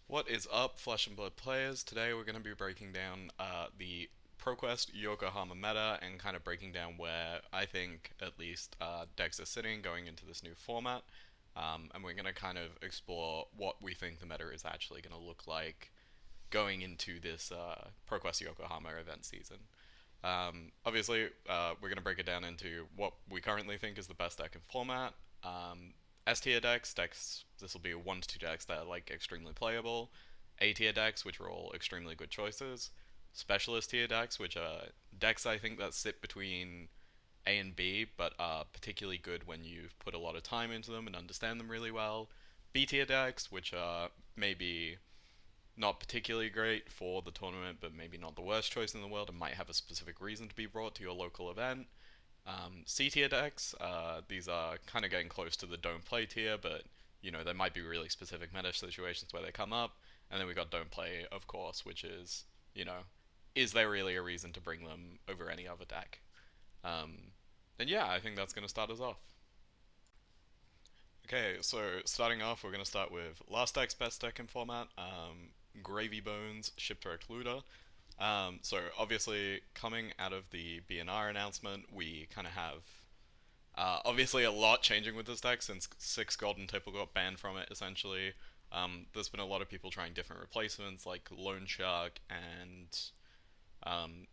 What is up, Flesh and Blood players? Today we're going to be breaking down the ProQuest Yokohama meta and kind of breaking down where I think at least decks are sitting going into this new format. And we're going to kind of explore what we think the meta is actually going to look like going into this ProQuest Yokohama event season. Obviously, we're going to break it down into what we currently think is the best deck in format. S tier decks, this will be 1 to 2 decks that are like extremely playable. A tier decks, which are all extremely good choices. Specialist tier decks, which are decks I think that sit between A and B, but are particularly good when you've put a lot of time into them and understand them really well. B tier decks, which are maybe not particularly great for the tournament, but maybe not the worst choice in the world and might have a specific reason to be brought to your local event. C tier decks, these are kind of getting close to the don't play tier, but there might be really specific meta situations where they come up. And then we got don't play, of course, which is, you know, is there really a reason to bring them over any other deck? Um, and yeah, I think that's going to start us off. Okay, so starting off, we're going to start with last deck's best deck in format, Gravy Bones Shipwrecked Looter. So obviously, coming out of the BNR announcement, we kind of have obviously a lot changing with this deck since six Golden Tipple got banned from it. Essentially, there's been a lot of people trying different replacements like Loan Shark and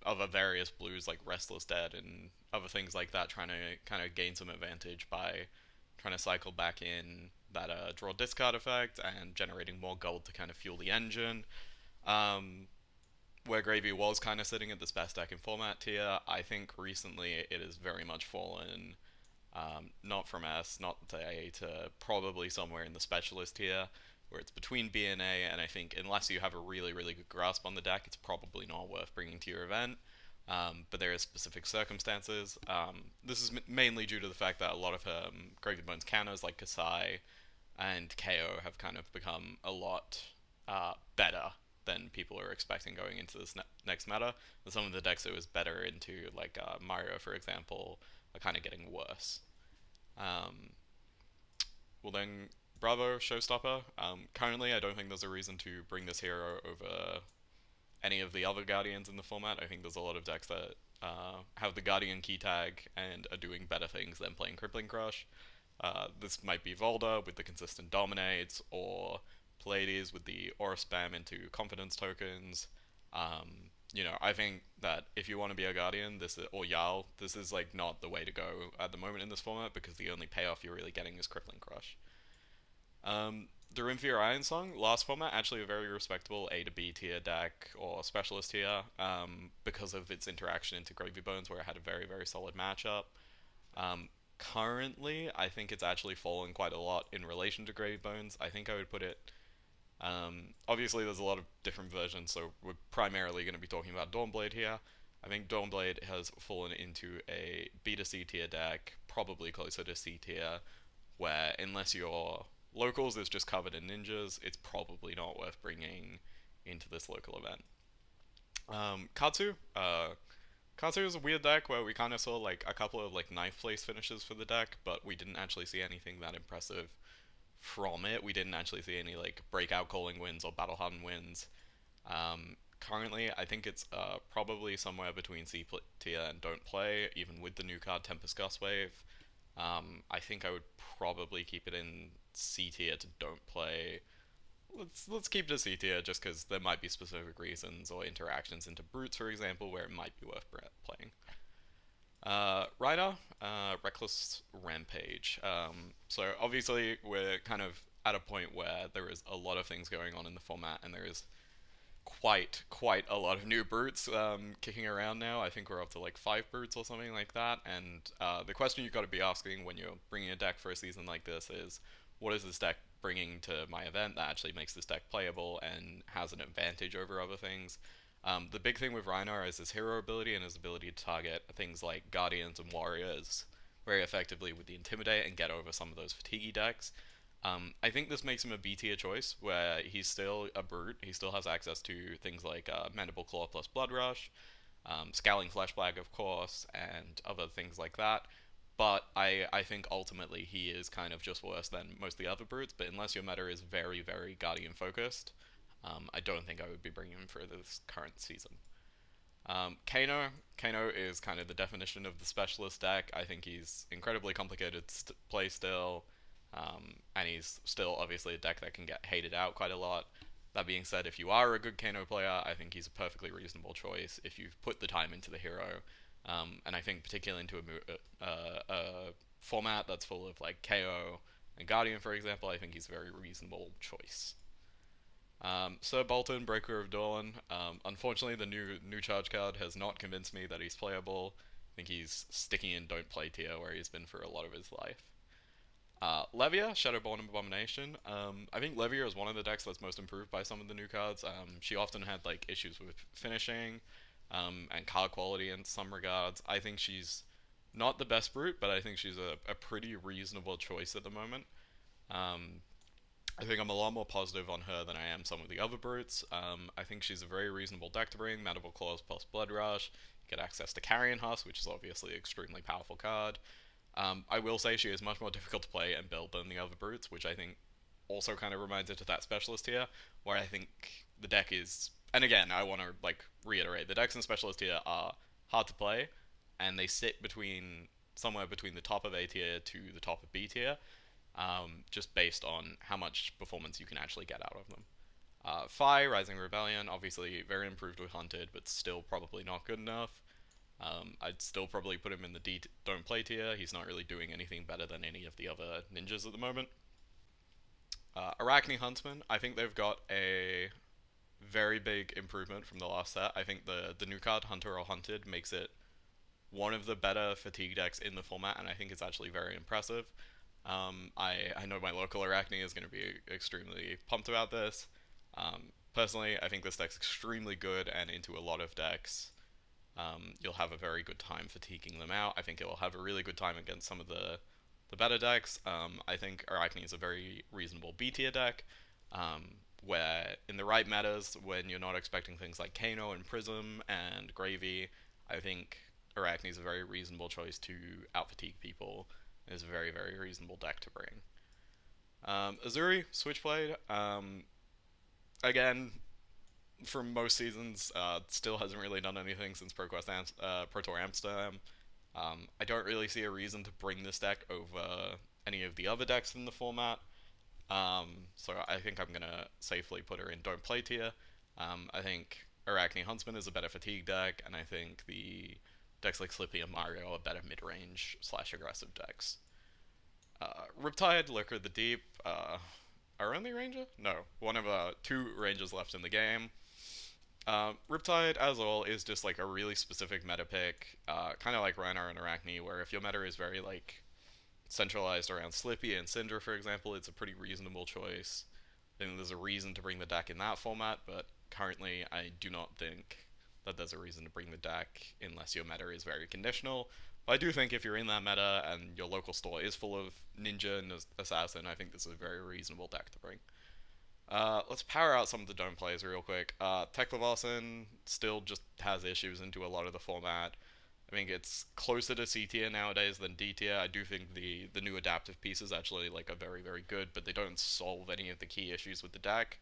other various blues like Restless Dead and other things like that, trying to kind of gain some advantage by trying to cycle back in that draw discard effect and generating more gold to kind of fuel the engine. Um, where Gravy was kind of sitting at this best deck in format tier, I think recently it has very much fallen, not from S, not to A, to probably somewhere in the specialist tier, where it's between B and A, and I think unless you have a really, really good grasp on the deck, it's probably not worth bringing to your event. But there is specific circumstances. This is mainly due to the fact that a lot of Gravy Bones counters like Kasai and KO have kind of become a lot better than people are expecting going into this next meta. And some of the decks it was better into, like Mario, for example, are kind of getting worse. Um, well, then, Bravo, Showstopper. Currently, I don't think there's a reason to bring this hero over any of the other Guardians in the format. I think there's a lot of decks that have the Guardian key tag and are doing better things than playing Crippling Crush. This might be Volda with the consistent dominates, or Pallades with the aura spam into confidence tokens. I think that if you want to be a Guardian, or Jarl, this is like not the way to go at the moment in this format because the only payoff you're really getting is Crippling Crush. The Rimfir Iron Song, last format, actually a very respectable A to B tier deck or specialist tier because of its interaction into Gravy Bones, where it had a very, very solid matchup. Currently, I think it's actually fallen quite a lot in relation to Gravy Bones. I think I would put it. Obviously, there's a lot of different versions, so we're primarily going to be talking about Dawnblade here. I think Dawnblade has fallen into a B to C tier deck, probably closer to C tier, where unless your locals is just covered in ninjas, it's probably not worth bringing into this local event. Katsu, Katsu is a weird deck where we kind of saw like a couple of like ninth place finishes for the deck, but we didn't actually see anything that impressive from it. We didn't actually see any like breakout calling wins or battle hardened wins. Currently, I think it's probably somewhere between C tier and don't play, even with the new card Tempest Gust Wave. I think I would probably keep it in C tier to don't play. Let's keep it a C tier just because there might be specific reasons or interactions into brutes, for example, where it might be worth playing. Ryder, Reckless Rampage. So obviously we're kind of at a point where there is a lot of things going on in the format, and there is quite a lot of new brutes kicking around now. I think we're up to like 5 brutes or something like that. And the question you've got to be asking when you're bringing a deck for a season like this is, what is this deck bringing to my event that actually makes this deck playable and has an advantage over other things? The big thing with Rhinar is his hero ability and his ability to target things like Guardians and Warriors very effectively with the Intimidate and get over some of those fatiguey decks. I think this makes him a B tier choice, where he's still a brute. He still has access to things like Mandible Claw plus Blood Rush, Scowling Flesh Blag, of course, and other things like that. But I think ultimately he is kind of just worse than most of the other brutes. But unless your meta is very, very Guardian focused, I don't think I would be bringing him for this current season. Kano is kind of the definition of the specialist deck. I think he's incredibly complicated to play still, and he's still obviously a deck that can get hated out quite a lot. That being said, if you are a good Kano player, I think he's a perfectly reasonable choice if you've put the time into the hero. And I think particularly into a format that's full of like KO and Guardian, for example, I think he's a very reasonable choice. Sir Bolton, Breaker of Dawn. Unfortunately, the new charge card has not convinced me that he's playable. I think he's sticking in don't play tier where he's been for a lot of his life. Levia, Shadowborn Abomination. I think Levia is one of the decks that's most improved by some of the new cards. She often had like issues with finishing, and card quality in some regards. I think she's not the best brute, but I think she's a pretty reasonable choice at the moment. Um, I think I'm a lot more positive on her than I am some of the other brutes. I think she's a very reasonable deck to bring. Mandible Claws plus Blood Rush. You get access to Carrion Husk, which is obviously an extremely powerful card. I will say she is much more difficult to play and build than the other brutes, which I think also kind of reminds it to that specialist here, where I think the deck is. And again, I want to like reiterate, the decks in specialist here are hard to play, and they sit between somewhere between the top of A tier to the top of B tier, just based on how much performance you can actually get out of them. Fi, Rising Rebellion, obviously very improved with Hunted, but still probably not good enough. I'd still probably put him in the don't play tier. He's not really doing anything better than any of the other ninjas at the moment. Arachne Huntsman, I think they've got a very big improvement from the last set. I think the new card, Hunter or Hunted, makes it one of the better fatigue decks in the format, and I think it's actually very impressive. I know my local Arachne is going to be extremely pumped about this. Personally, I think this deck's extremely good and into a lot of decks. You'll have a very good time fatiguing them out. I think it will have a really good time against some of the better decks. I think Arachne is a very reasonable B tier deck, where in the right metas, when you're not expecting things like Kano and Prism and Gravy, I think Arachne is a very reasonable choice to out fatigue people. It's a very, very reasonable deck to bring. Azuri, Switchblade. Again, for most seasons, still hasn't really done anything since Pro Tour Amsterdam. I don't really see a reason to bring this deck over any of the other decks in the format. So I think I'm gonna safely put her in don't play tier. I think Arachne Huntsman is a better fatigue deck, and I think the decks like Slippy and Mario are better mid-range / aggressive decks. Riptide, Lurker of the Deep, our only ranger? No, one of two rangers left in the game. Riptide, as all, is just like a really specific meta pick, kind of like Rhinar and Arachne, where if your meta is very like centralized around Slippy and Syndra, for example, it's a pretty reasonable choice. I think there's a reason to bring the deck in that format, but currently I do not think that there's a reason to bring the deck unless your meta is very conditional. But I do think if you're in that meta and your local store is full of ninja and assassin, I think this is a very reasonable deck to bring. Let's power out some of the dome plays real quick. Teklevossen still just has issues into a lot of the format. I think it's closer to C tier nowadays than D tier. I do think the new adaptive pieces actually like are very, very good, but they don't solve any of the key issues with the deck.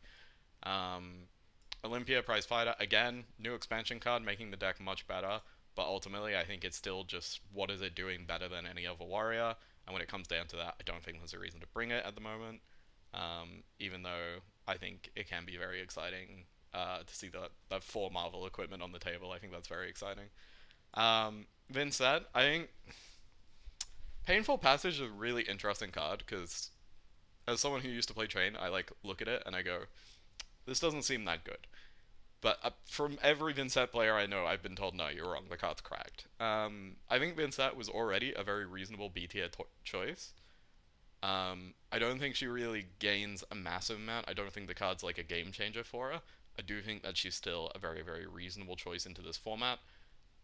Olympia Prize Fighter, again, new expansion card making the deck much better, but ultimately I think it's still just what is it doing better than any other warrior, and when it comes down to that, I don't think there's a reason to bring it at the moment, even though I think it can be very exciting to see that 4 Marvel equipment on the table. I think that's very exciting. Vincent, I think Painful Passage is a really interesting card, because as someone who used to play Train, I like look at it and I go, this doesn't seem that good. But from every Vincent player I know, I've been told, no, you're wrong, the card's cracked. I think Vincent was already a very reasonable B tier choice. I don't think she really gains a massive amount. I don't think the card's like a game changer for her. I do think that she's still a very, very reasonable choice into this format.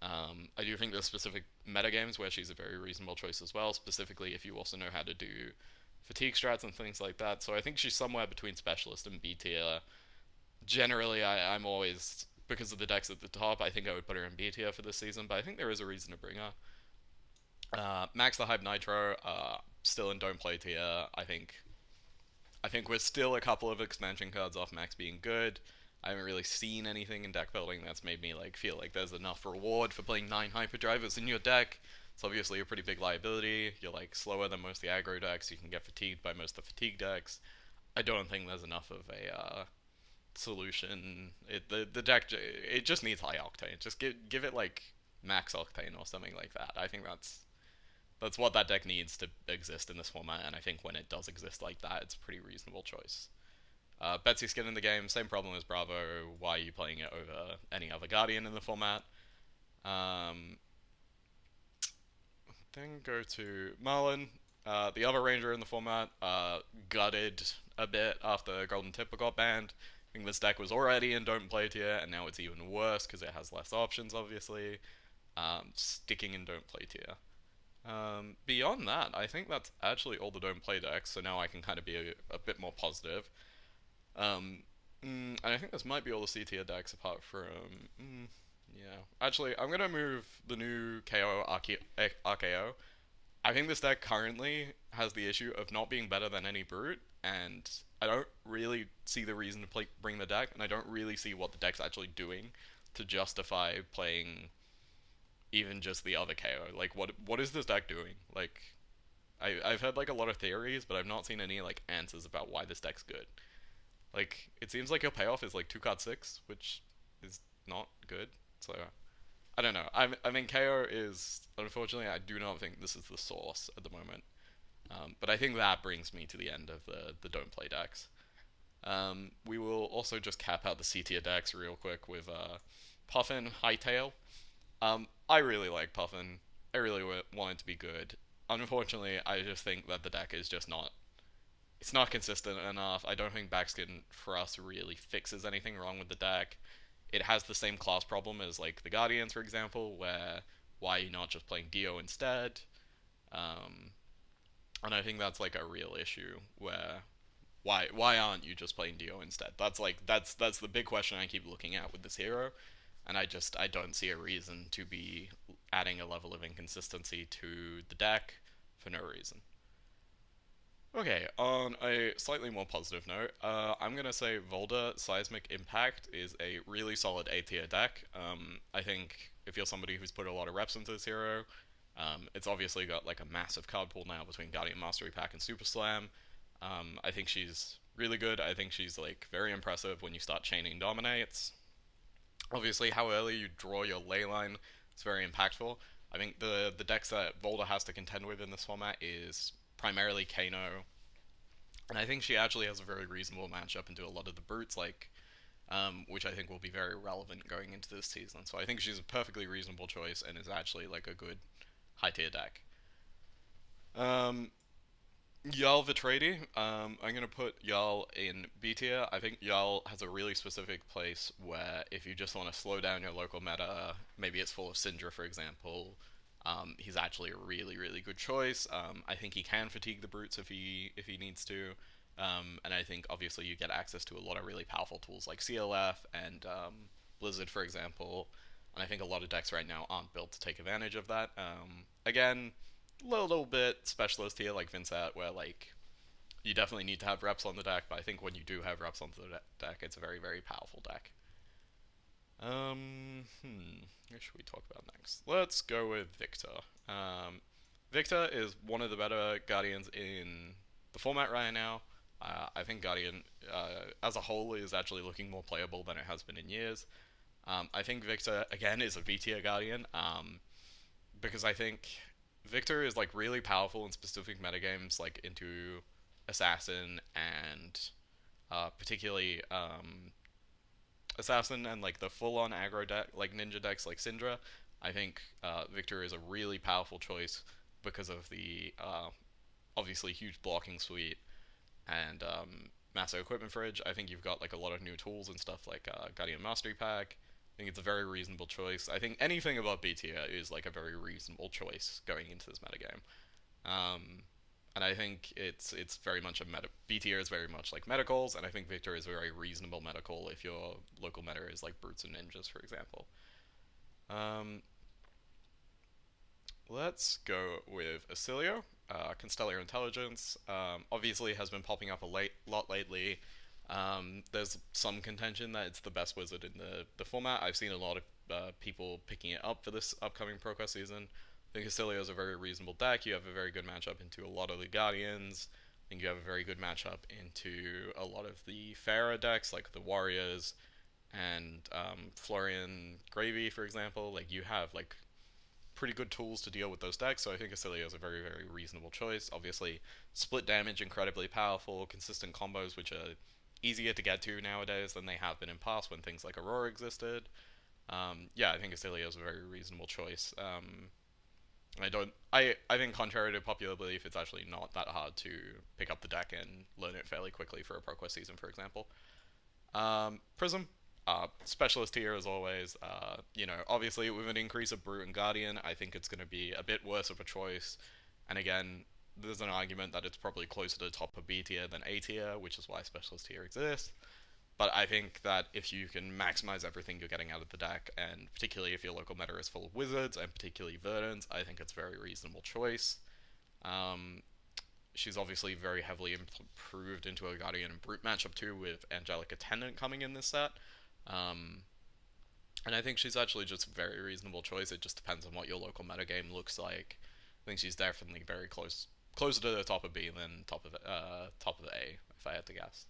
I do think there's specific metagames where she's a very reasonable choice as well, specifically if you also know how to do fatigue strats and things like that. So I think she's somewhere between specialist and B tier. Generally, I'm always, because of the decks at the top, I think I would put her in B tier for this season, but I think there is a reason to bring her. Max the Hype Nitro, still in don't play tier. I think I think we're still a couple of expansion cards off max being good. I haven't really seen anything in deck building that's made me like feel like there's enough reward for playing 9 hyperdrivers in your deck. It's obviously a pretty big liability. You're like slower than most of the aggro decks. You can get fatigued by most of the fatigue decks. I don't think there's enough of a solution. The deck it just needs high octane. Just give it like max octane or something like that. I think that's what that deck needs to exist in this format, and I think when it does exist like that, it's a pretty reasonable choice. Betsy Skin in the game, same problem as Bravo. Why are you playing it over any other Guardian in the format? Um, then go to Marlin, the other Ranger in the format, gutted a bit after Golden Tipper got banned. I think this deck was already in Don't Play tier, and now it's even worse because it has less options, obviously. Sticking in Don't Play tier. Beyond that, I think that's actually all the Don't Play decks, so now I can kind of be a bit more positive. And I think this might be all the C tier decks apart from. Yeah. Actually, I'm gonna move the new KO RKO. I think this deck currently has the issue of not being better than any brute, and I don't really see the reason to bring the deck, and I don't really see what the deck's actually doing to justify playing even just the other KO. Like, what is this deck doing? Like, I've heard like a lot of theories, but I've not seen any like answers about why this deck's good. Like, it seems like your payoff is like 2 card 6, which is not good. So I don't know. I mean, KO is unfortunately I do not think this is the source at the moment. But I think that brings me to the end of the don't play decks. We will also just cap out the C tier decks real quick with Puffin Hightail. I really like Puffin. I really want it to be good. Unfortunately, I just think that the deck is just not. It's not consistent enough. I don't think Backskin for us really fixes anything wrong with the deck. It has the same class problem as like the Guardians, for example, where why are you not just playing Dio instead? Um, and I think that's like a real issue where why aren't you just playing Dio instead? That's the big question I keep looking at with this hero, and I don't see a reason to be adding a level of inconsistency to the deck for no reason. Okay, on a slightly more positive note, I'm gonna say Volda Seismic Impact is a really solid A tier deck. I think if you're somebody who's put a lot of reps into this hero, it's obviously got like a massive card pool now between Guardian Mastery Pack and Super Slam. I think she's really good. I think she's like very impressive when you start chaining dominates. Obviously, how early you draw your ley line is very impactful. I think the decks that Volda has to contend with in this format is primarily Kano, and I think she actually has a very reasonable matchup into a lot of the brutes, like which I think will be very relevant going into this season. So I think she's a perfectly reasonable choice and is actually like a good high tier deck. Um, Jarl Vitradi, I'm gonna put Jarl in B tier. I think Jarl has a really specific place where if you just want to slow down your local meta, maybe it's full of Syndra, for example. He's actually a really good choice. I think he can fatigue the brutes if he needs to, and I think obviously you get access to a lot of really powerful tools like CLF and Blizzard, for example. And I think a lot of decks right now aren't built to take advantage of that. Again, little bit specialist here, like Vincent, where like you definitely need to have reps on the deck, but I think when you do have reps on the deck, it's a very powerful deck. What should we talk about next? Let's go with Victor. Victor is one of the better Guardians in the format right now. I think Guardian as a whole is actually looking more playable than it has been in years. I think Victor again is a V tier Guardian because I think Victor is like really powerful in specific metagames, like into Assassin and particularly Assassin and like the full-on aggro deck, like ninja decks like Syndra. I think Victor is a really powerful choice because of the obviously huge blocking suite and massive equipment fridge. I think you've got like a lot of new tools and stuff like Guardian Mastery Pack. I think it's a very reasonable choice. I think anything above B tier is like a very reasonable choice going into this metagame. Um, and I think it's very much a meta. B tier is very much like medicals, and I think Victor is a very reasonable medical if your local meta is like brutes and ninjas, for example. Um, let's go with Acilio. Constellar Intelligence. Obviously, has been popping up a lot lately. There's some contention that it's the best wizard in the format. I've seen a lot of people picking it up for this upcoming ProQuest season. I think Castilio is a very reasonable deck. You have a very good matchup into a lot of the Guardians. I think you have a very good matchup into a lot of the Pharah decks, like the Warriors and Florian Gravy, for example. Like you have like pretty good tools to deal with those decks, so I think Acilio is a very, very reasonable choice. Obviously, split damage, incredibly powerful, consistent combos, which are easier to get to nowadays than they have been in past when things like Aurora existed. Yeah, I think Acilio is a very reasonable choice. I don't. I think contrary to popular belief, it's actually not that hard to pick up the deck and learn it fairly quickly for a ProQuest season, for example. Prism, specialist here as always. Obviously with an increase of Brute and Guardian, I think it's going to be a bit worse of a choice. And again, there's an argument that it's probably closer to the top of B tier than A tier, which is why specialist here exists. But I think that if you can maximize everything you're getting out of the deck, and particularly if your local meta is full of wizards, and particularly Verdants, I think it's a very reasonable choice. Um, she's obviously very heavily improved into a Guardian and Brute matchup too, with Angelic Attendant coming in this set. Um, and I think she's actually just a very reasonable choice. It just depends on what your local metagame looks like. I think she's definitely very closer to the top of B than top of A, if I had to guess.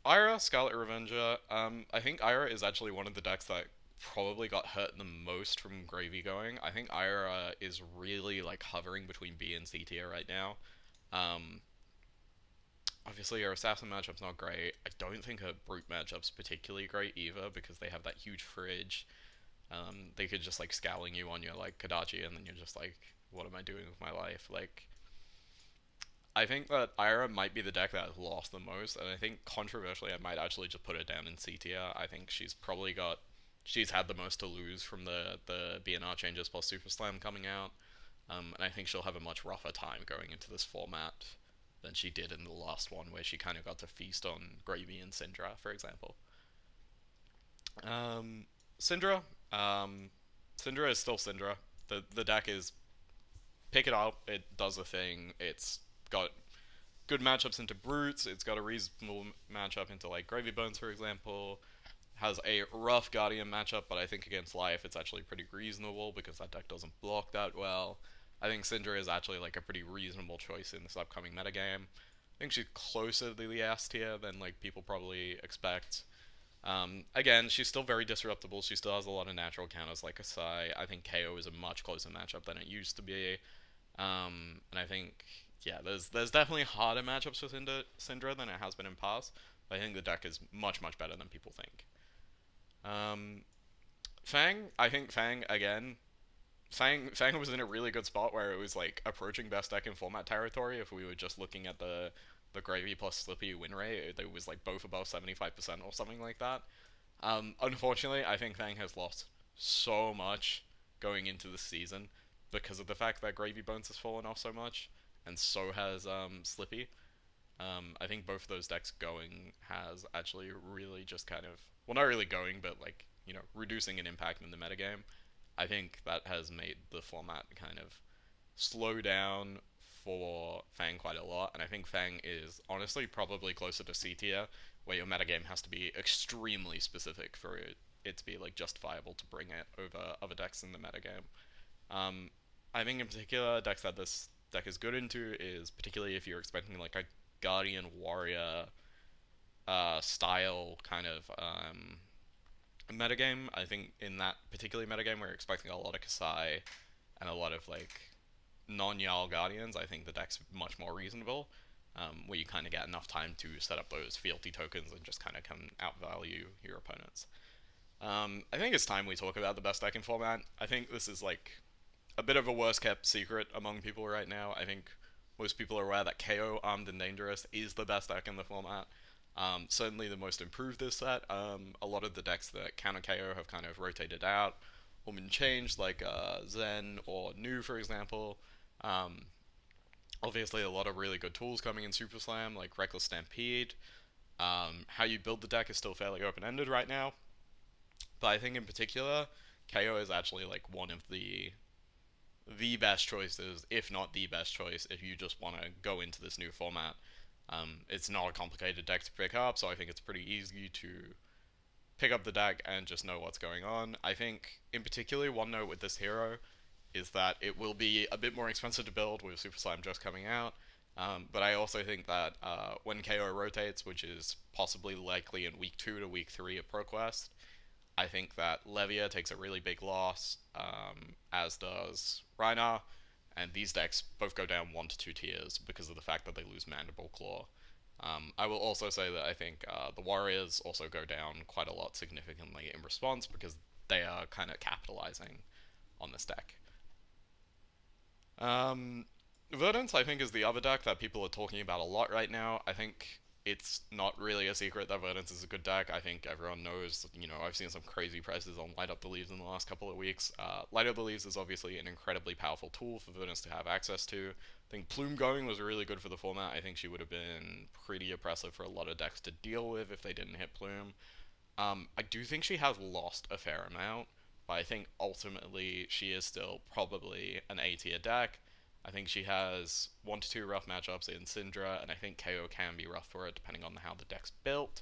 Ira, Scarlet Revenger. I think Ira is actually one of the decks that probably got hurt the most from Gravy going. I think Ira is really like hovering between B and C tier right now. Um, Obviously, her Assassin matchup's not great. I don't think her Brute matchup's particularly great either because they have that huge fridge. They could just like scowling you on your like Kadachi, and then you're just like, what am I doing with my life? Like, I think that Ira might be the deck that has lost the most, and I think controversially, I might actually just put her down in C tier. I think she's had the most to lose from the BNR changes plus Super Slam coming out, and I think she'll have a much rougher time going into this format than she did in the last one, where she kind of got to feast on Gravy and Syndra, for example. Um, Syndra, um, Syndra is still Syndra. The deck is pick it up. It does a thing. It's got good matchups into brutes. It's got a reasonable matchup into like Gravy Bones, for example. Has a rough Guardian matchup, but I think against Life it's actually pretty reasonable because that deck doesn't block that well. I think Syndra is actually like a pretty reasonable choice in this upcoming metagame. I think she's closer to the S tier than like people probably expect. Again, she's still very disruptible. She still has a lot of natural counters like Asai. I think KO is a much closer matchup than it used to be. And I think, yeah, there's definitely harder matchups with Syndra than it has been in past. But I think the deck is much, much better than people think. Um, Fang, I think Fang, again, Fang was in a really good spot where it was like approaching best deck in format territory. If we were just looking at the Gravy plus Slippy win rate, it was like both above 75% or something like that. Unfortunately, I think Fang has lost so much going into the season because of the fact that Gravy Bones has fallen off so much, and so has Slippy. I think both of those decks going has actually really just kind of, well, not really going, but like, reducing an impact in the metagame. I think that has made the format kind of slow down for Fang quite a lot, and I think Fang is honestly probably closer to C tier, where your metagame has to be extremely specific for it to be like justifiable to bring it over other decks in the metagame. Um, I think in particular decks that this deck is good into is particularly if you're expecting like a Guardian Warrior style kind of metagame. I think in that particular metagame, we're expecting a lot of Kasai and a lot of like non-Jarl Guardians. I think the deck's much more reasonable, where you kind of get enough time to set up those fealty tokens and just kind of can outvalue your opponents. I think it's time we talk about the best deck in format. I think this is like a bit of a worst kept secret among people right now. I think most people are aware that KO Armed and Dangerous is the best deck in the format. Certainly the most improved this set. A lot of the decks that counter KO have kind of rotated out or been changed, like Zen or Nu, for example. Um, Obviously, a lot of really good tools coming in Super Slam, like Reckless Stampede. How you build the deck is still fairly open-ended right now, but I think in particular, KO is actually like one of the best choices, if not the best choice, if you just want to go into this new format. It's not a complicated deck to pick up, so I think it's pretty easy to pick up the deck and just know what's going on. I think, in particular, one note with this hero is that it will be a bit more expensive to build with Super Slime just coming out. But I also think that when KO rotates, which is possibly likely in week 2 to week 3 of ProQuest, I think that Levia takes a really big loss, as does Rhinar, and these decks both go down 1 to 2 tiers because of the fact that they lose Mandible Claw. I will also say that I think the Warriors also go down quite a lot significantly in response because they are kind of capitalizing on this deck. Um, Verdance, I think, is the other deck that people are talking about a lot right now. I think it's not really a secret that Verdance is a good deck. I think everyone knows, I've seen some crazy prices on Light Up the Leaves in the last couple of weeks. Light Up the Leaves is obviously an incredibly powerful tool for Verdance to have access to. I think Plume going was really good for the format. I think she would have been pretty oppressive for a lot of decks to deal with if they didn't hit Plume. I do think she has lost a fair amount, but I think ultimately she is still probably an A tier deck. I think she has 1 to 2 rough matchups in Syndra, and I think KO can be rough for it depending on how the deck's built.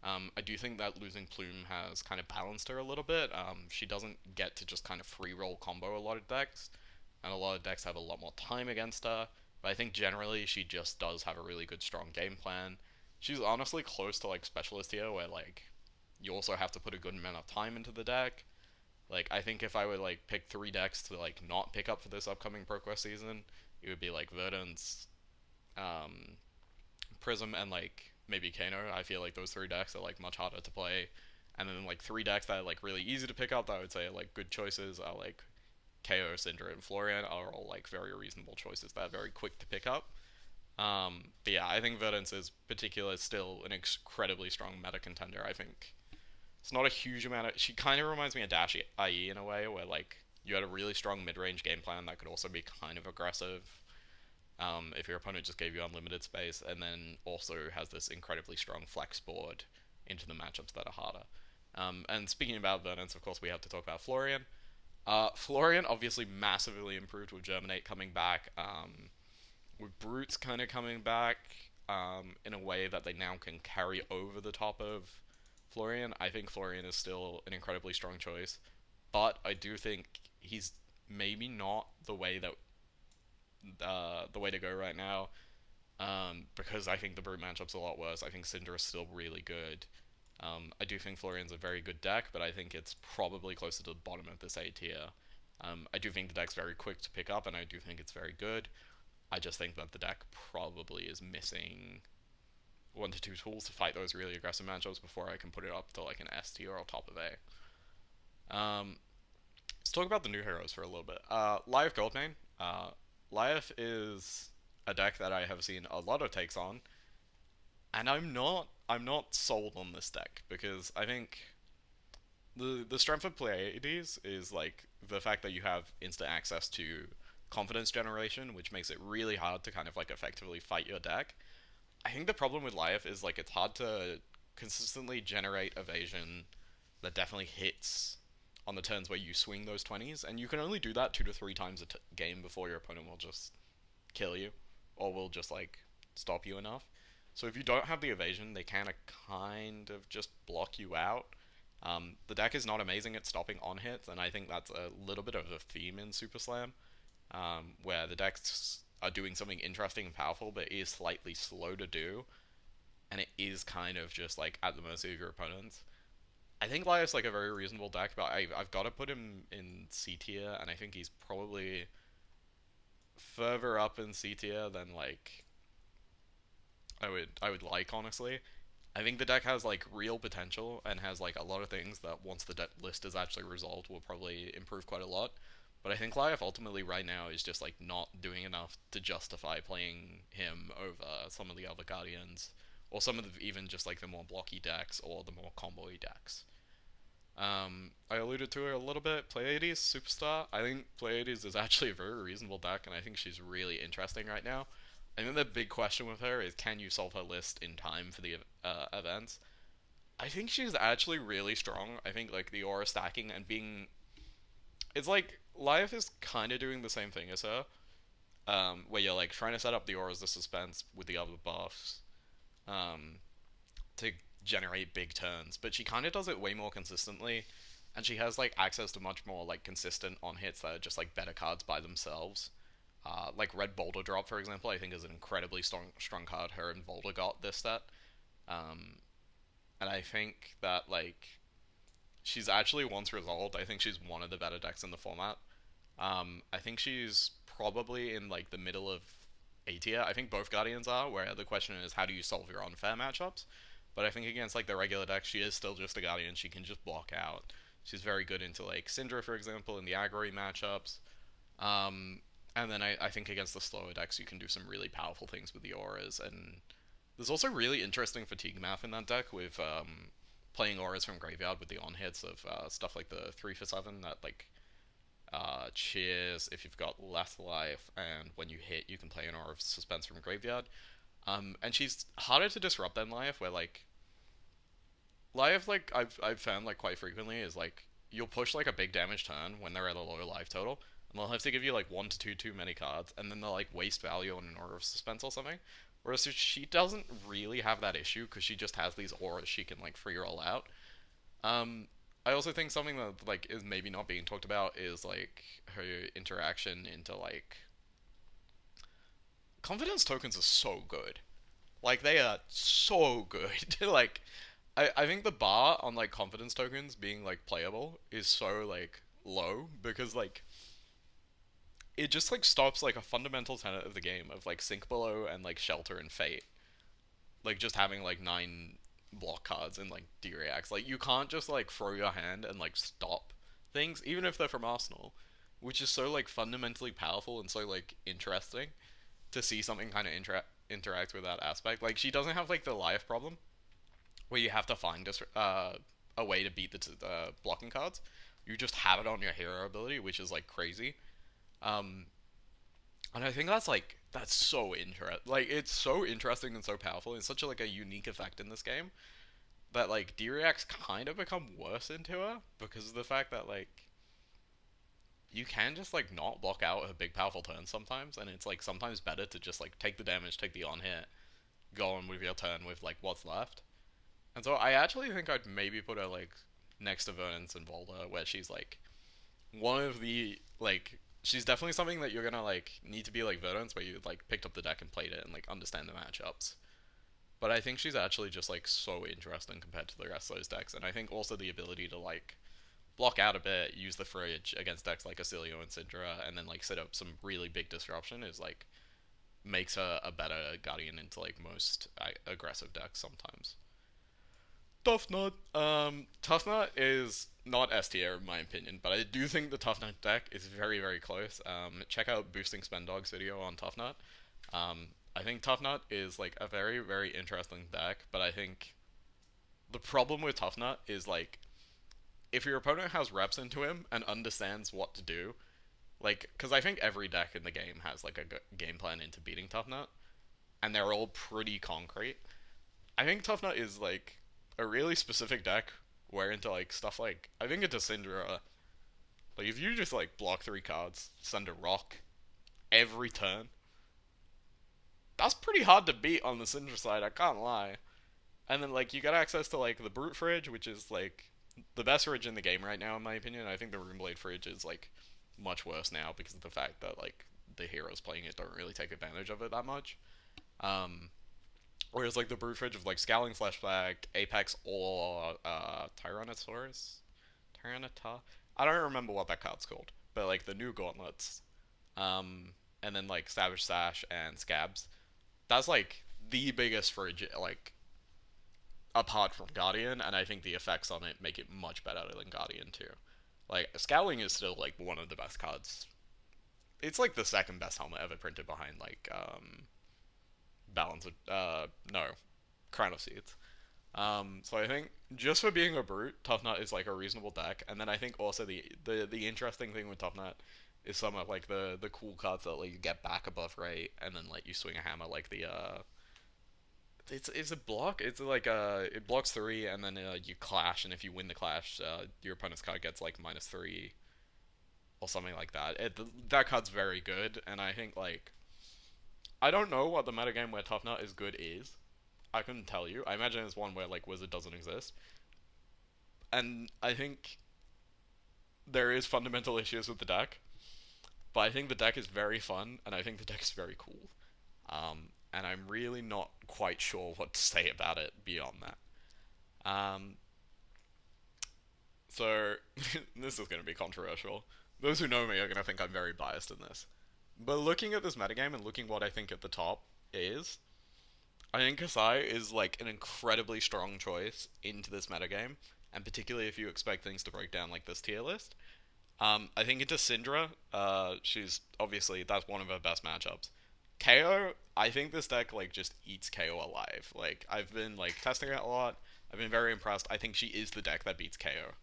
I do think that losing Plume has kind of balanced her a little bit. She doesn't get to just kind of free roll combo a lot of decks, and a lot of decks have a lot more time against her. But I think generally she just does have a really good, strong game plan. She's honestly close to like specialist here, where like you also have to put a good amount of time into the deck. Like I think if I would like pick 3 decks to like not pick up for this upcoming ProQuest season, it would be like Verdance, um, Prism, and like maybe Kano. I feel like those 3 decks are like much harder to play. And then like 3 decks that are like really easy to pick up that I would say are like good choices are like KO, Syndra, and Florian are all like very reasonable choices that are very quick to pick up. But yeah, I think Verdance is particular still an incredibly strong meta contender. I think it's not a huge amount of. She kind of reminds me of Dash IE in a way, where like you had a really strong mid-range game plan that could also be kind of aggressive. If your opponent just gave you unlimited space, and then also has this incredibly strong flex board into the matchups that are harder. And speaking about Verdance, of course, we have to talk about Florian. Florian obviously massively improved with Germinate coming back, with Brutes kind of coming back in a way that they now can carry over the top of Florian. I think Florian is still an incredibly strong choice, but I do think he's maybe not the way to go right now. Because I think the brute matchup's a lot worse. I think Cinder is still really good. I do think Florian's a very good deck, but I think it's probably closer to the bottom of this A tier. I do think the deck's very quick to pick up, and I do think it's very good. I just think that the deck probably is missing 1 to 2 tools to fight those really aggressive matchups before I can put it up to like an S tier or top of A. Let's talk about the new heroes for a little bit. Lyeth Goldmane. Lyeth is a deck that I have seen a lot of takes on, and I'm not sold on this deck because I think the strength of Pleiades is like the fact that you have instant access to confidence generation, which makes it really hard to kind of like effectively fight your deck. I think the problem with Lyeth is like it's hard to consistently generate evasion that definitely hits on the turns where you swing those 20s, and you can only do that 2 to 3 times a game before your opponent will just kill you, or will just like stop you enough. So if you don't have the evasion, they can kind of just block you out. The deck is not amazing at stopping on hits, and I think that's a little bit of a theme in Super Slam, where the decks are doing something interesting and powerful, but it is slightly slow to do, and it is kind of just like at the mercy of your opponents. I think Lyeth's like a very reasonable deck, but I've got to put him in C tier, and I think he's probably further up in C tier than like I would like, honestly. I think the deck has like real potential and has like a lot of things that once the list is actually resolved will probably improve quite a lot. But I think Lyeth ultimately right now is just like not doing enough to justify playing him over some of the other Guardians, or some of the even just like the more blocky decks or the more combo decks. I alluded to her a little bit. Pleiades, Superstar. I think Pleiades is actually a very reasonable deck, and I think she's really interesting right now. I think the big question with her is can you solve her list in time for the events? I think she's actually really strong. I think like the aura stacking and being It's like Life is kind of doing the same thing as her, where you're like trying to set up the auras, the suspense with the other buffs, um, to generate big turns, but she kind of does it way more consistently, and she has like access to much more like consistent on hits that are just like better cards by themselves. Like Red Boulder Drop, for example, I think is an incredibly strong card. Her and Boulder got this set, um, and I think that like she's actually once resolved. I think she's one of the better decks in the format. I think she's probably in like the middle of A tier. I think both Guardians are. Where the question is, how do you solve your unfair matchups? But I think against like the regular deck, she is still just a Guardian. She can just block out. She's very good into like Syndra, for example, in the aggro matchups. Um, and then I think against the slower decks, you can do some really powerful things with the auras. And there's also really interesting fatigue math in that deck with playing auras from graveyard with the on hits of stuff like the 3 for 7 that like cheers if you've got less life, and when you hit, you can play an aura of suspense from graveyard. And she's harder to disrupt than Life, where like Life, like I've found like quite frequently is like you'll push like a big damage turn when they're at a low life total, and they'll have to give you like one to two too many cards, and then they'll like waste value on an aura of suspense or something. Whereas she doesn't really have that issue because she just has these auras she can like free roll out. Um, I also think something that like is maybe not being talked about is like her interaction into like confidence tokens are so good. Like they are so good. Like I think the bar on like confidence tokens being like playable is so like low because like it just like stops like a fundamental tenet of the game of like sink below and like shelter and fate. Like just having like nine block cards and like D-reacts. Like you can't just like throw your hand and like stop things, even if they're from Arsenal, which is so like fundamentally powerful and so like interesting to see something kind of interact with that aspect. Like she doesn't have like the life problem where you have to find a way to beat the blocking cards. You just have it on your hero ability, which is like crazy. Um, and I think that's so interesting. Like it's so interesting and so powerful. It's such a, like a unique effect in this game that like D-reacts kind of become worse into her because of the fact that like you can just like not block out a big powerful turn sometimes, and it's like sometimes better to just like take the damage, take the on hit, go on with your turn with like what's left. And so I actually think I'd maybe put her like next to Vernon's and Volda, where she's like one of the like she's definitely something that you're gonna like need to be like Verdant's, where you like picked up the deck and played it and like understand the matchups. But I think she's actually just like so interesting compared to the rest of those decks, and I think also the ability to like block out a bit, use the fridge against decks like Acilio and Syndra, and then like set up some really big disruption is like makes her a better guardian into like most aggressive decks sometimes. Tough Nut. Tough Nut is not S tier in my opinion, but I do think the Tough Nut deck is very, very close. Check out Boosting Spendog's video on Tough Nut. I think Tough Nut is like a very, very interesting deck, but I think the problem with Tough Nut is like if your opponent has reps into him and understands what to do, like, because I think every deck in the game has like a game plan into beating Tough Nut, and they're all pretty concrete. I think Tough Nut is like a really specific deck where into like stuff like I think into Syndra, like if you just like block three cards, send a rock every turn, that's pretty hard to beat on the Syndra side, I can't lie. And then like you get access to like the Brute Fridge, which is like the best fridge in the game right now in my opinion. I think the Runeblade Fridge is like much worse now because of the fact that like the heroes playing it don't really take advantage of it that much. Um, Whereas like the Brute Fridge of like Scowling Fleshback, Apex, or Tyrannosaurus, Tyrannota. I don't remember what that card's called, but like the new gauntlets, um, and then like Savage Sash and Scabs. That's like the biggest fridge like apart from Guardian, and I think the effects on it make it much better than Guardian too. Like Scowling is still like one of the best cards. It's like the second best helmet ever printed behind like Balance of no Crown of Seeds. So I think just for being a brute, Tough Nut is like a reasonable deck, and then I think also the interesting thing with Tough Nut is some of like the cool cards that like you get back above rate, and then like you swing a hammer like the it's a block. It's like it blocks three, and then you clash, and if you win the clash, your opponent's card gets like -3. or something like that. That card's very good, and I think like I don't know what the metagame where Tough Nut is good is. I couldn't tell you. I imagine it's one where like Wizard doesn't exist, and I think there is fundamental issues with the deck. But I think the deck is very fun, and I think the deck is very cool. And I'm really not quite sure what to say about it beyond that. Um, so this is going to be controversial. Those who know me are going to think I'm very biased in this. But looking at this metagame and looking what I think at the top is, I think Kasai is like an incredibly strong choice into this metagame, and particularly if you expect things to break down like this tier list. I think into Syndra, she's obviously that's one of her best matchups. KO, I think this deck like just eats KO alive. Like I've been like testing it a lot. I've been very impressed. I think she is the deck that beats KO,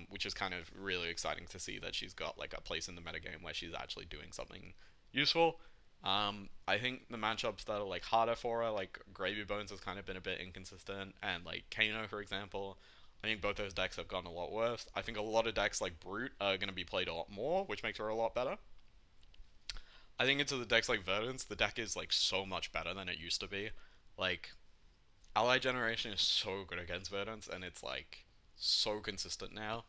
which is kind of really exciting to see that she's got like a place in the metagame where she's actually doing something useful. I think the matchups that are like harder for her, like Gravy Bones, has kind of been a bit inconsistent, and like Kano, for example, I think both those decks have gotten a lot worse. I think a lot of decks like Brute are going to be played a lot more, which makes her a lot better. I think into the decks like Verdance, the deck is like so much better than it used to be. Like Ally Generation is so good against Verdance, and it's like so consistent now.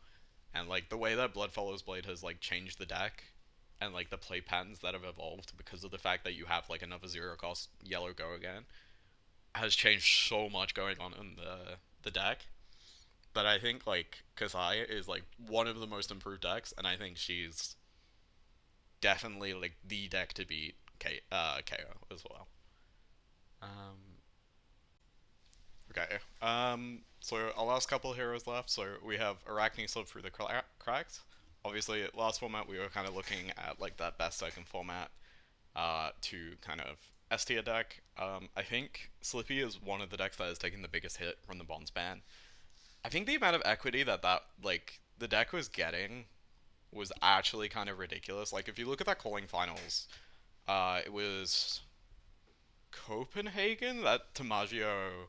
And like the way that Blood Follows Blade has like changed the deck, and like the play patterns that have evolved because of the fact that you have like another zero cost yellow go again, has changed so much going on in the deck. But I think like Kasai is like one of the most improved decks, and I think she's definitely like the deck to beat KO as well. Um, okay. So our last couple of heroes left. So we have Arachne slip through the cracks. Obviously, last format we were kind of looking at like that best second format to kind of S tier deck. I think Slippy is one of the decks that is taking the biggest hit from the Bonds ban. I think the amount of equity that like the deck was getting was actually kind of ridiculous. Like if you look at that calling finals, it was Copenhagen that Tamaggio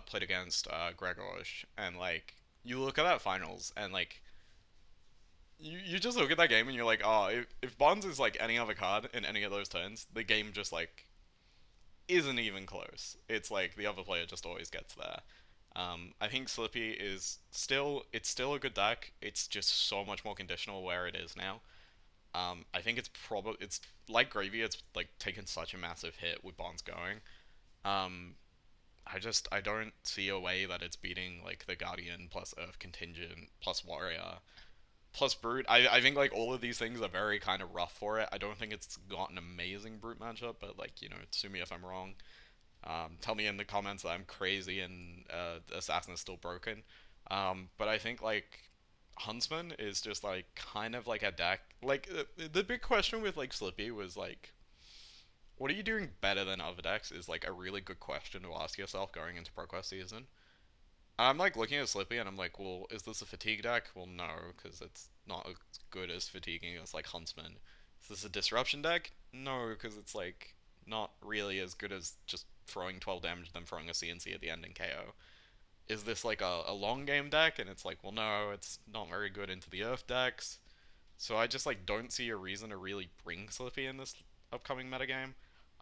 played against Gregorish, and like you look at that finals and like you just look at that game and you're like, oh, if Bonds is like any other card in any of those turns, the game just like isn't even close. It's like the other player just always gets there. I think Slippy is still a good deck. It's just so much more conditional where it is now. I think it's like Gravy. It's like taken such a massive hit with Bonds going. Um, I don't see a way that it's beating like the Guardian plus Earth Contingent plus Warrior plus Brute. I think like all of these things are very kind of rough for it. I don't think it's got an amazing Brute matchup, but like sue me if I'm wrong. Tell me in the comments that I'm crazy and Assassin is still broken. But I think like Huntsman is just like kind of like a deck. Like the big question with like Slippy was like, what are you doing better than other decks? Is like a really good question to ask yourself going into ProQuest season. I'm like looking at Slippy and I'm like, well, is this a fatigue deck? Well, no, because it's not as good as fatiguing as like Huntsman. Is this a disruption deck? No, because it's like not really as good as just throwing 12 damage then throwing a CNC at the end and KO. Is this like a long game deck? And it's like, well, no, it's not very good into the Earth decks. So I just like don't see a reason to really bring Slippy in this upcoming metagame.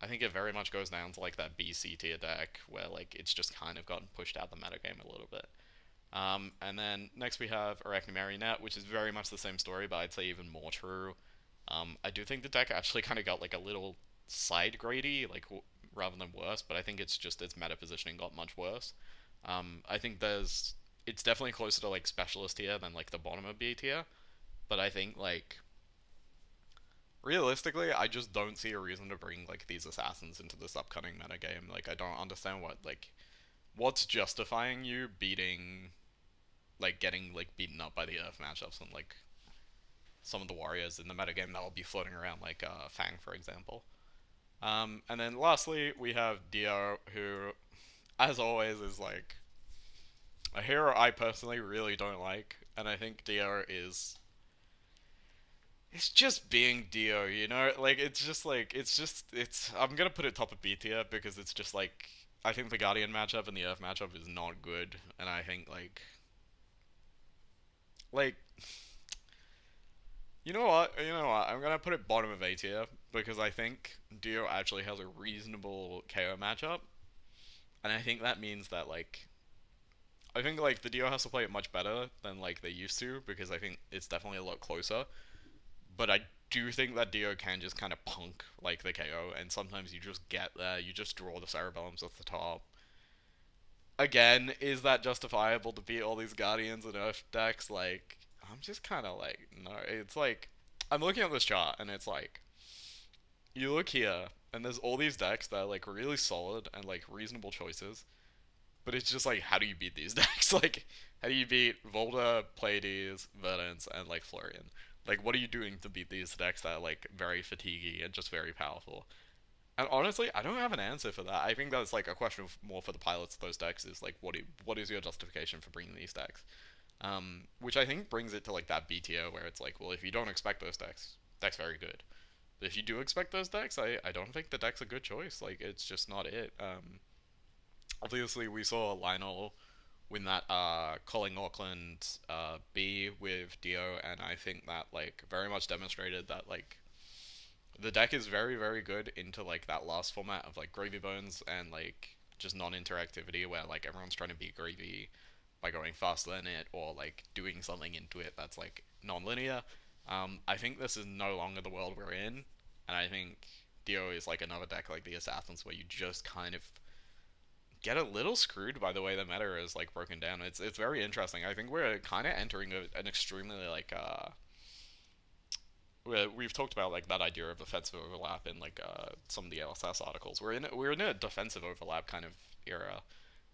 I think it very much goes down to like that BC tier deck where like it's just kind of gotten pushed out the metagame a little bit. And then next we have Arachne Marionette, which is very much the same story, but I'd say even more true. I do think the deck actually kind of got like a little side grady, like rather than worse, but I think it's just its meta positioning got much worse. I think it's definitely closer to like specialist tier than like the bottom of B tier, but I think like realistically, I just don't see a reason to bring like these assassins into this upcoming metagame. Like I don't understand what's justifying you beating like getting like beaten up by the Earth matchups and like some of the warriors in the metagame that'll be floating around like Fang for example. And then lastly we have Dio who, as always, is like a hero I personally really don't like, and I think Dio is it's just being Dio, you know? Like it's I'm gonna put it top of B tier because it's just like I think the Guardian matchup and the Earth matchup is not good, and I think like You know what? You know what? I'm gonna put it bottom of A tier because I think Dio actually has a reasonable KO matchup, and I think that means that like I think like the Dio has to play it much better than like they used to because I think it's definitely a lot closer. But I do think that Dio can just kind of punk like the KO, and sometimes you just get there, you just draw the Cerebellums off the top. Again, is that justifiable to beat all these Guardians and Earth decks? Like, I'm just kind of like, no. It's like, I'm looking at this chart, and it's like, you look here, and there's all these decks that are like really solid and like reasonable choices, but it's just like, how do you beat these decks? Like, how do you beat Volta, Pleiades, Verdance, and like Florian? Like, what are you doing to beat these decks that are like very fatiguey and just very powerful? And honestly, I don't have an answer for that. I think that's like a question more for the pilots of those decks. Is like, what is your justification for bringing these decks? Which I think brings it to like that BTO where it's like, well, if you don't expect those decks, that's very good. But if you do expect those decks, I don't think the deck's a good choice. Like, it's just not it. Obviously, we saw Lionel win that Calling Auckland B with Dio, and I think that like very much demonstrated that like the deck is very very good into like that last format of like Gravy Bones and like just non-interactivity where like everyone's trying to beat Gravy by going faster than it or like doing something into it that's like non-linear. I think this is no longer the world we're in, and I think Dio is like another deck like the Assassins where you just kind of get a little screwed by the way the meta is like broken down. It's very interesting. I think we're kind of entering an extremely like we've talked about like that idea of offensive overlap in like some of the LSS articles. We're in a defensive overlap kind of era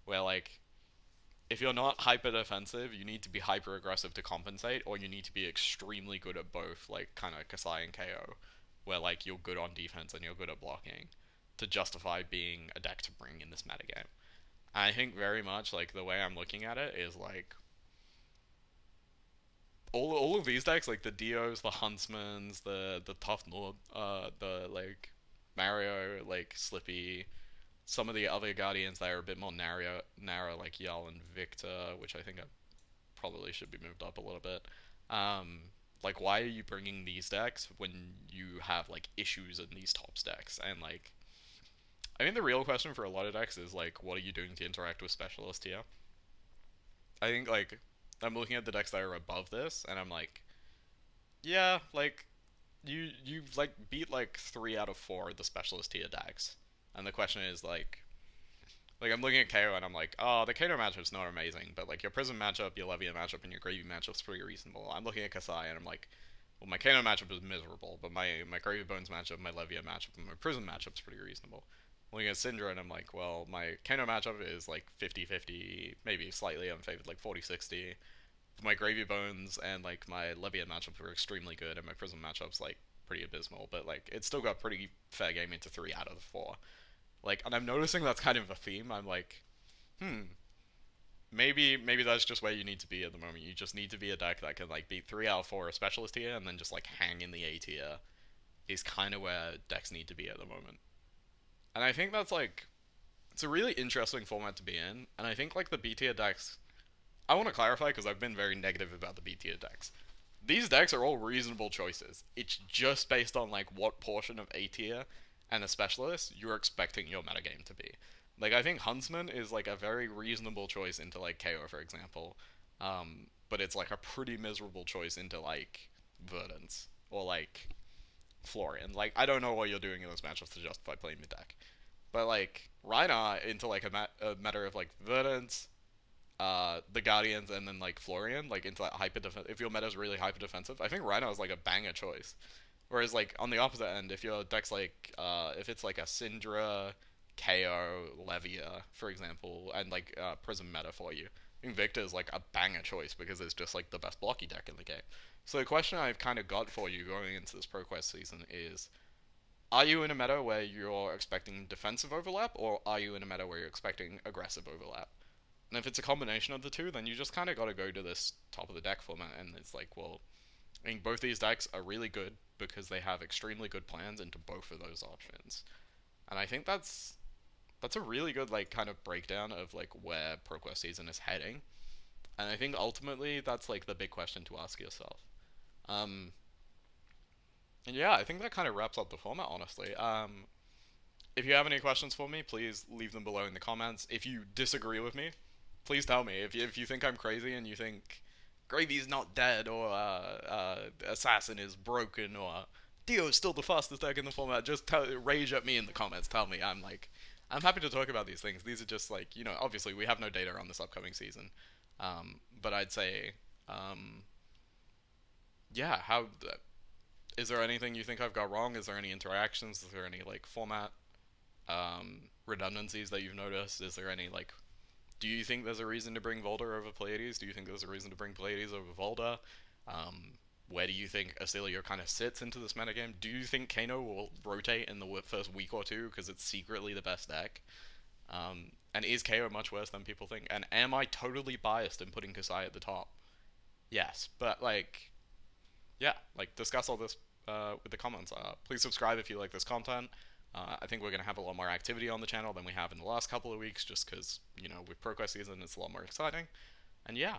where like if you're not hyper defensive, you need to be hyper aggressive to compensate, or you need to be extremely good at both, like kind of Kasai and KO, where like you're good on defense and you're good at blocking to justify being a deck to bring in this metagame. I think very much like the way I'm looking at it is like all of these decks, like the Dios, the Huntsmans, the Tough Lord, the like Mario, like Slippy, some of the other Guardians that are a bit more narrow like Yal and Victor, which I think I probably should be moved up a little bit. Um, like why are you bringing these decks when you have like issues in these top decks? And like I think the real question for a lot of decks is like, what are you doing to interact with specialist here? I think like I'm looking at the decks that are above this, and I'm like, yeah, like you like beat like 3 out of 4 of the specialist tier decks, and the question is like I'm looking at KO and I'm like, oh, the KO matchup's not amazing, but like your Prism matchup, your Levia matchup, and your Gravy matchup's pretty reasonable. I'm looking at Kasai and I'm like, well, my KO matchup is miserable, but my Gravy Bones matchup, my Levia matchup, and my Prism matchup's pretty reasonable. Looking at Syndra and I'm like, well, my Kano matchup is like 50-50, maybe slightly unfavored, like 40-60. My Gravy Bones and like my Levia matchups were extremely good, and my Prism matchups like pretty abysmal, but like it's still got pretty fair game into 3 out of 4. Like, and I'm noticing that's kind of a theme. I'm like, hmm, maybe that's just where you need to be at the moment. You just need to be a deck that can like beat 3 out of 4 a specialist tier and then just like hang in the A tier is kind of where decks need to be at the moment. And I think that's like it's a really interesting format to be in. And I think like the B tier decks, I want to clarify because I've been very negative about the B tier decks. These decks are all reasonable choices. It's just based on like what portion of A tier and a specialist you're expecting your metagame to be. Like I think Huntsman is like a very reasonable choice into like KO for example, but it's like a pretty miserable choice into like Verdance or like Florian. Like I don't know what you're doing in those matchups to justify playing mid deck, but like Reinhardt into like a matter of like Verdance, the Guardians, and then like Florian, like into that hyper defense. If your meta is really hyper defensive, I think Rhino is like a banger choice. Whereas like on the opposite end, if your deck's like if it's like a Syndra, KO, Levia, for example, and like Prism meta for you, I think Victor is like a banger choice because it's just like the best blocky deck in the game. So the question I've kind of got for you going into this ProQuest season is: are you in a meta where you're expecting defensive overlap, or are you in a meta where you're expecting aggressive overlap? And if it's a combination of the two, then you just kind of got to go to this top of the deck format, and it's like, well, I think both these decks are really good because they have extremely good plans into both of those options. And I think that's a really good like kind of breakdown of like where ProQuest season is heading. And I think ultimately that's like the big question to ask yourself. Um, Yeah, I think that kind of wraps up the format, honestly. If you have any questions for me, please leave them below in the comments. If you disagree with me, please tell me. If you think I'm crazy and you think Gravy's not dead or Assassin is broken or Dio is still the fastest deck in the format, just rage at me in the comments. Tell me. I'm happy to talk about these things. These are just like, obviously we have no data on this upcoming season. But I'd say, um, yeah, is there anything you think I've got wrong? Is there any interactions? Is there any like format redundancies that you've noticed? Is there any like, do you think there's a reason to bring Volda over Pleiades? Do you think there's a reason to bring Pleiades over Volda? Where do you think Acilia kind of sits into this metagame? Do you think Kano will rotate in the first week or two because it's secretly the best deck? And is KO much worse than people think? And am I totally biased in putting Kasai at the top? Yes, but like, yeah, like discuss all this with the comments. Please subscribe if you like this content. I think we're going to have a lot more activity on the channel than we have in the last couple of weeks, just because, with ProQuest season, it's a lot more exciting. And yeah,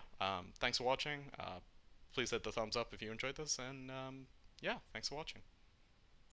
thanks for watching. Please hit the thumbs up if you enjoyed this, and yeah, thanks for watching.